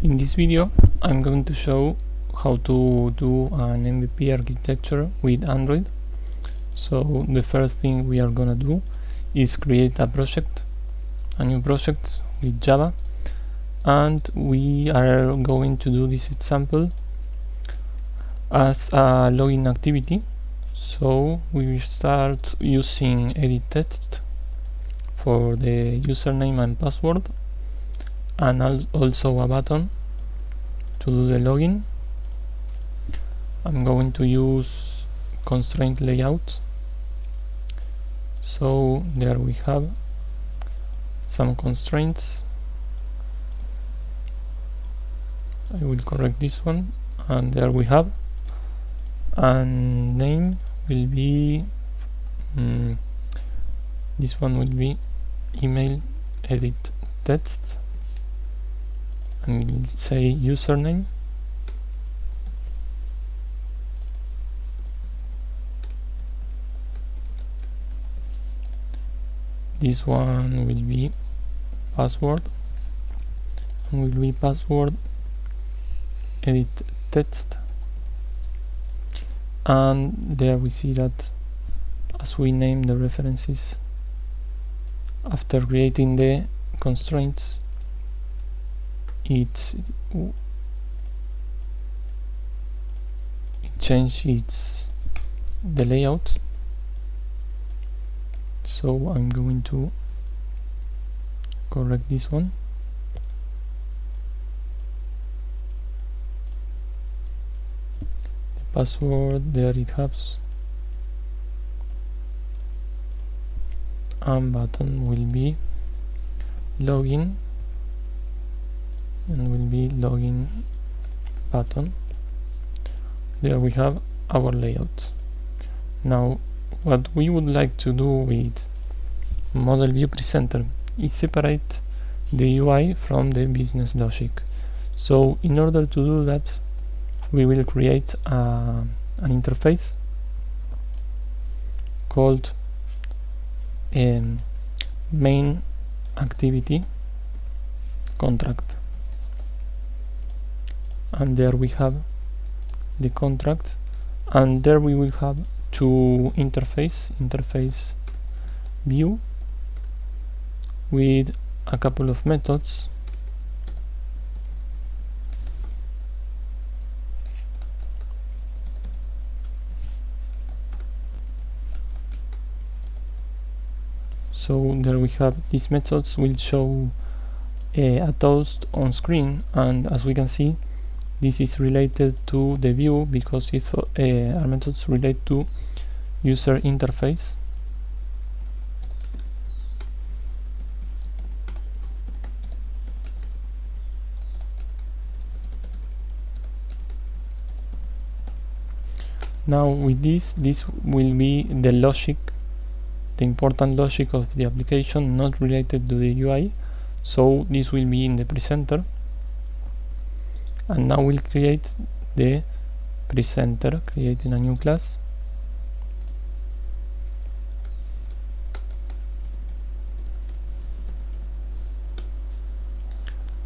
In this video, I'm going to show how to do an MVP architecture with Android. So the first thing we are gonna do is create a new project with Java, and we are going to do this example as a login activity. So we will start using edit text for the username and password, and also a button to do the login. I'm going to use constraint layout. So there we have some constraints. I will correct this one, and there we have, and name will be this one will be email edit text, and we'll say username. This one will be password, and will be password edit text. And there we see that as we name the references after creating the constraints, it changes the layout. So I'm going to correct this one. The password, there it has, and button will be login, and will be login button. There we have our layout. Now what we would like to do with Model View Presenter is separate the UI from the business logic. So in order to do that, we will create an interface called main activity contract, and there we have the contract, and there we will have two interface view with a couple of methods. So there we have these methods will show a toast on screen, and as we can see, this is related to the view because our methods relate to user interface. Now with this will be the logic, the important logic of the application, not related to the UI. So this will be in the presenter, and now we'll create the presenter, creating a new class.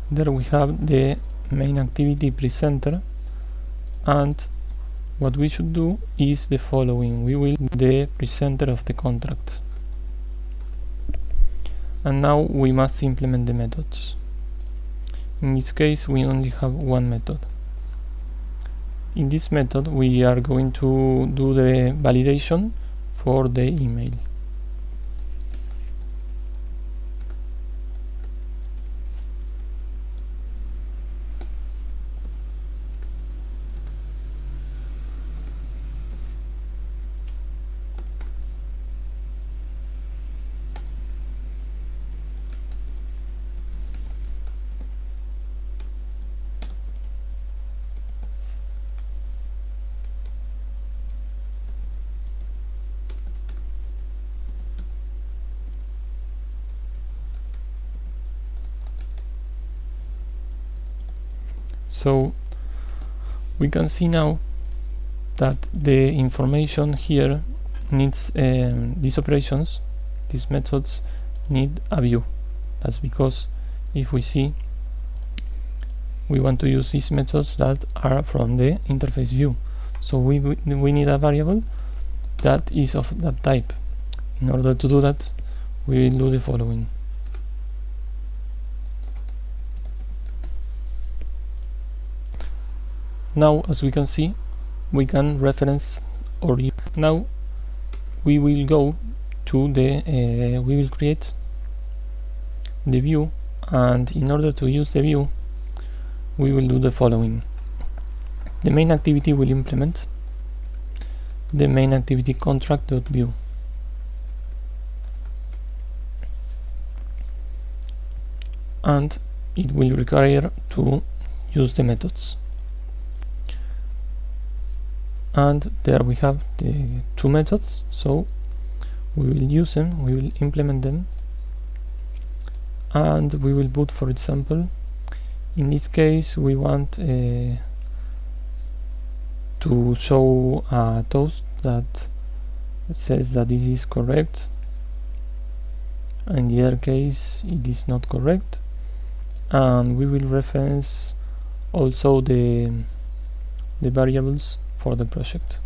There we have the main activity presenter, and what we should do is the following. We will the presenter of the contract, and now we must implement the methods. In this case, we only have one method. In this method, we are going to do the validation for the email. So we can see now that the information here needs these operations, these methods need a view. That's because if we see we want to use these methods that are from the interface view. So we need a variable that is of that type. In order to do that, we will do the following. Now, as we can see, we can reference or now we will go to the we will create the view, and in order to use the view we will do the following. The main activity will implement the main activity contract.view, and it will require to use the methods. And there we have the two methods, so we will use them, we will implement them, and we will put, for example, in this case we want to show a toast that says that this is correct. In the other case it is not correct, and we will reference also the variables for the project.